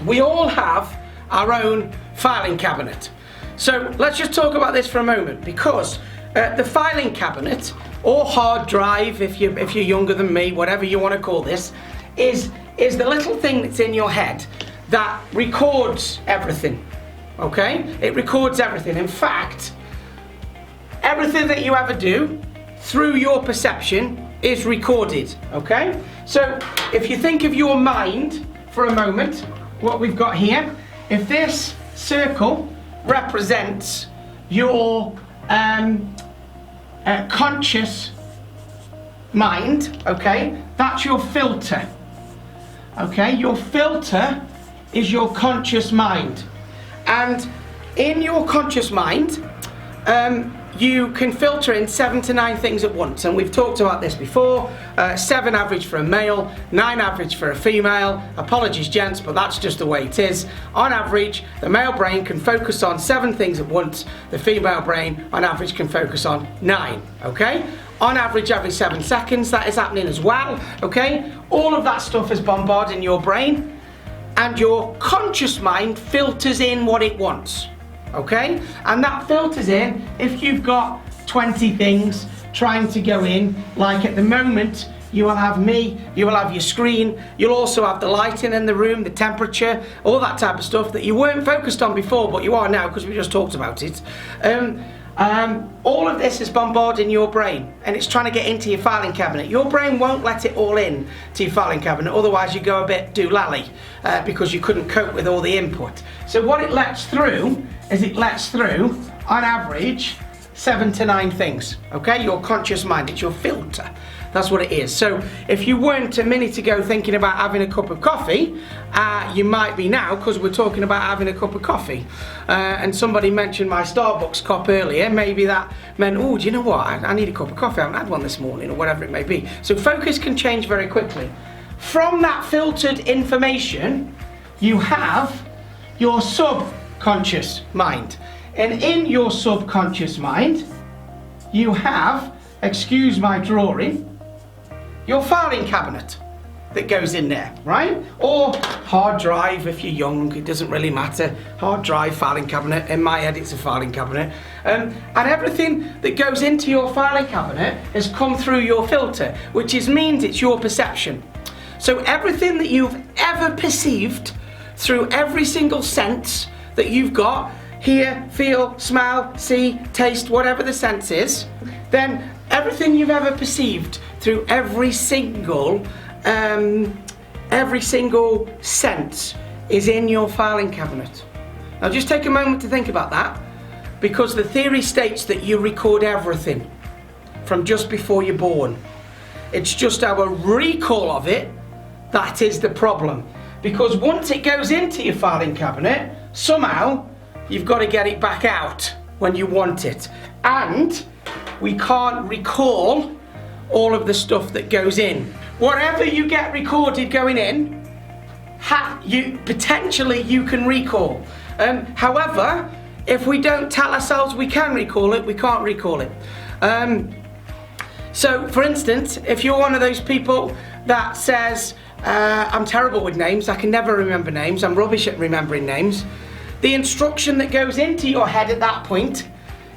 we all have our own filing cabinet. So let's just talk about this for a moment, because the filing cabinet, or hard drive if you're younger than me, whatever you want to call this, is the little thing that's in your head that records everything. Okay? It records everything. In fact, everything that you ever do through your perception is recorded. Okay? So if you think of your mind for a moment, what we've got here, if this circle represents your conscious mind, okay, that's your filter. Okay, your filter is your conscious mind, and in your conscious mind you can filter in 7 to 9 things at once, and we've talked about this before. 7 average for a male, 9 average for a female. Apologies gents, but that's just the way it is. On average, the male brain can focus on 7 things at once. The female brain on average can focus on 9, okay? On average every 7 seconds that is happening as well, okay? All of that stuff is bombarding your brain, and your conscious mind filters in what it wants. Okay, and that filters in if you've got 20 things trying to go in. Like at the moment, you will have me, you will have your screen, you'll also have the lighting in the room, the temperature, all that type of stuff that you weren't focused on before, but you are now because we just talked about it. All of this is bombarding your brain, and it's trying to get into your filing cabinet. Your brain won't let it all in to your filing cabinet, otherwise you go a bit doolally because you couldn't cope with all the input. So what it lets through is it lets through, on average, 7 to 9 things. Okay, your conscious mind, it's your filter. That's what it is. So if you weren't a minute ago thinking about having a cup of coffee, you might be now, because we're talking about having a cup of coffee. And somebody mentioned my Starbucks cup earlier. Maybe that meant, oh, do you know what? I need a cup of coffee. I haven't had one this morning, or whatever it may be. So focus can change very quickly. From that filtered information, you have your subconscious mind. And in your subconscious mind, you have, excuse my drawing, your filing cabinet that goes in there, right? Or hard drive if you're young, it doesn't really matter. Hard drive, filing cabinet, in my head it's a filing cabinet. And everything that goes into your filing cabinet has come through your filter, which means it's your perception. So everything that you've ever perceived through every single sense that you've got, hear, feel, smell, see, taste, whatever the sense is, then everything you've ever perceived through every single sense is in your filing cabinet. Now just take a moment to think about that, because the theory states that you record everything from just before you're born. It's just our recall of it that is the problem, because once it goes into your filing cabinet, somehow you've got to get it back out when you want it, and we can't recall all of the stuff that goes in. Whatever you get recorded going in, potentially you can recall. However, if we don't tell ourselves we can recall it, we can't recall it. So for instance, if you're one of those people that says, I'm terrible with names, I can never remember names, I'm rubbish at remembering names, the instruction that goes into your head at that point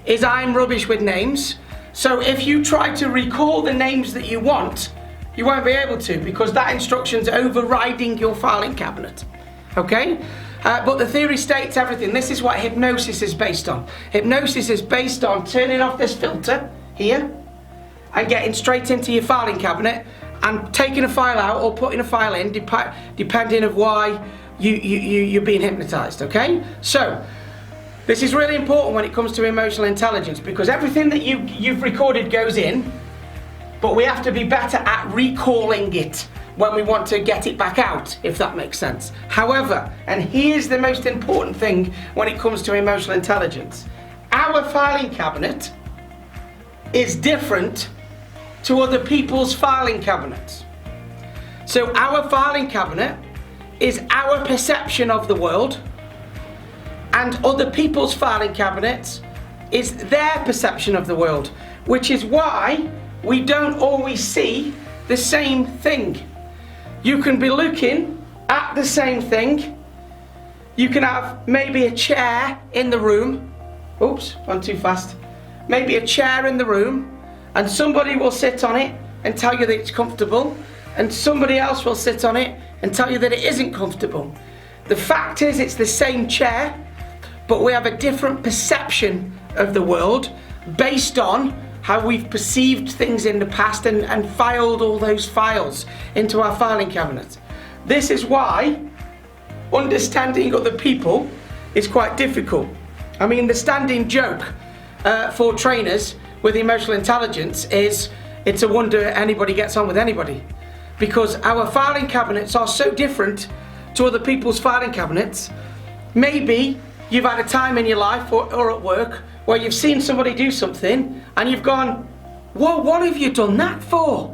is, I'm rubbish with names. So if you try to recall the names that you want, you won't be able to, because that instruction's overriding your filing cabinet. Okay? But the theory states everything. This is what hypnosis is based on. Hypnosis is based on turning off this filter here and getting straight into your filing cabinet and taking a file out or putting a file in, depending on why you're being hypnotized. Okay? So this is really important when it comes to emotional intelligence, because everything that you've recorded goes in, but we have to be better at recalling it when we want to get it back out, if that makes sense. However, and here's the most important thing when it comes to emotional intelligence, our filing cabinet is different to other people's filing cabinets. So our filing cabinet is our perception of the world, and other people's filing cabinets is their perception of the world, which is why we don't always see the same thing. You can be looking at the same thing You can have maybe a chair in the room. Oops, gone too fast. Maybe a chair in the room, and somebody will sit on it and tell you that it's comfortable, and somebody else will sit on it and tell you that it isn't comfortable. The fact is, it's the same chair, but we have a different perception of the world based on how we've perceived things in the past and filed all those files into our filing cabinet. This is why understanding other people is quite difficult. I mean, the standing joke for trainers with emotional intelligence is it's a wonder anybody gets on with anybody, because our filing cabinets are so different to other people's filing cabinets. Maybe you've had a time in your life or at work where you've seen somebody do something and you've gone, whoa, what have you done that for?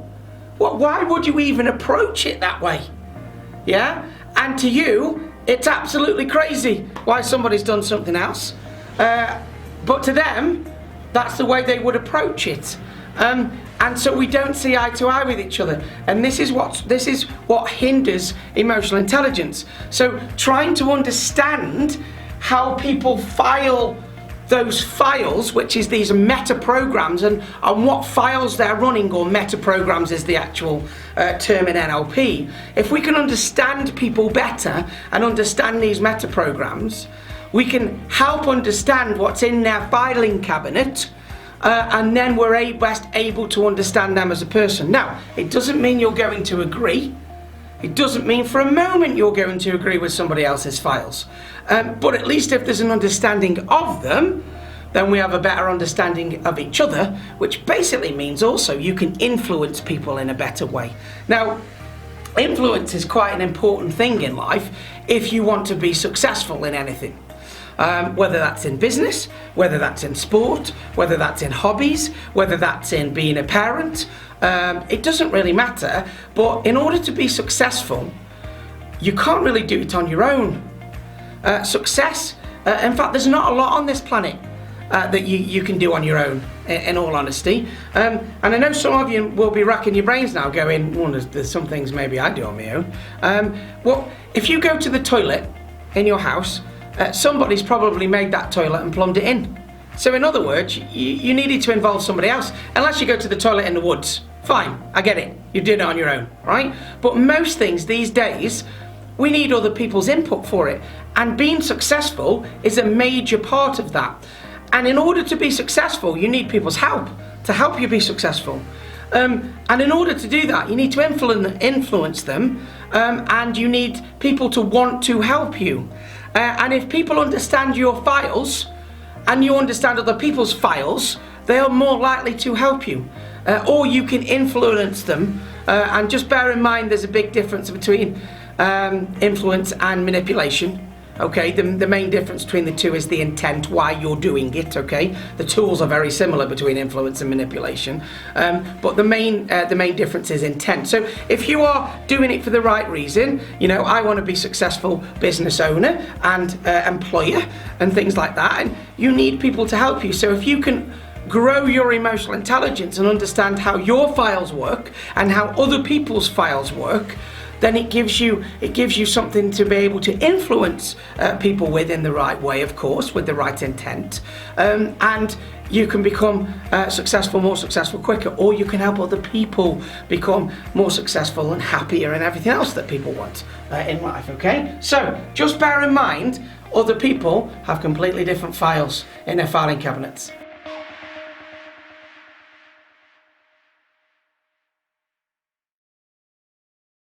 Why would you even approach it that way? Yeah? And to you, it's absolutely crazy why somebody's done something else. But to them, that's the way they would approach it. And so we don't see eye to eye with each other. And this is what hinders emotional intelligence. So trying to understand how people file those files, which is these meta programs, and what files they're running, or meta programs is the actual term in NLP. If we can understand people better and understand these meta programs, we can help understand what's in their filing cabinet, and then we're best able to understand them as a person. Now, it doesn't mean you're going to agree. It doesn't mean for a moment you're going to agree with somebody else's files. But at least if there's an understanding of them, then we have a better understanding of each other, which basically means also you can influence people in a better way. Now, influence is quite an important thing in life if you want to be successful in anything. Whether that's in business, whether that's in sport, whether that's in hobbies, whether that's in being a parent, it doesn't really matter. But in order to be successful, you can't really do it on your own. Success, in fact, there's not a lot on this planet that you can do on your own, in all honesty. And I know some of you will be racking your brains now going, well, there's some things maybe I do on my own. Well, if you go to the toilet in your house, somebody's probably made that toilet and plumbed it in. So in other words, you needed to involve somebody else. Unless you go to the toilet in the woods, fine, I get it, you did it on your own, right? But most things these days, we need other people's input for it. And being successful is a major part of that. And in order to be successful, you need people's help to help you be successful. And in order to do that, you need to influence them, and you need people to want to help you. And if people understand your files and you understand other people's files, they are more likely to help you. Or you can influence them. And just bear in mind there's a big difference between influence and manipulation. Okay, the main difference between the two is the intent, why you're doing it, okay? The tools are very similar between influence and manipulation, but the main difference is intent. So if you are doing it for the right reason, you know, I want to be a successful business owner and employer and things like that, and you need people to help you. So if you can grow your emotional intelligence and understand how your files work and how other people's files work, then it gives you something to be able to influence people with in the right way, of course, with the right intent, and you can become more successful quicker, or you can help other people become more successful and happier and everything else that people want in life, okay? So just bear in mind, other people have completely different files in their filing cabinets.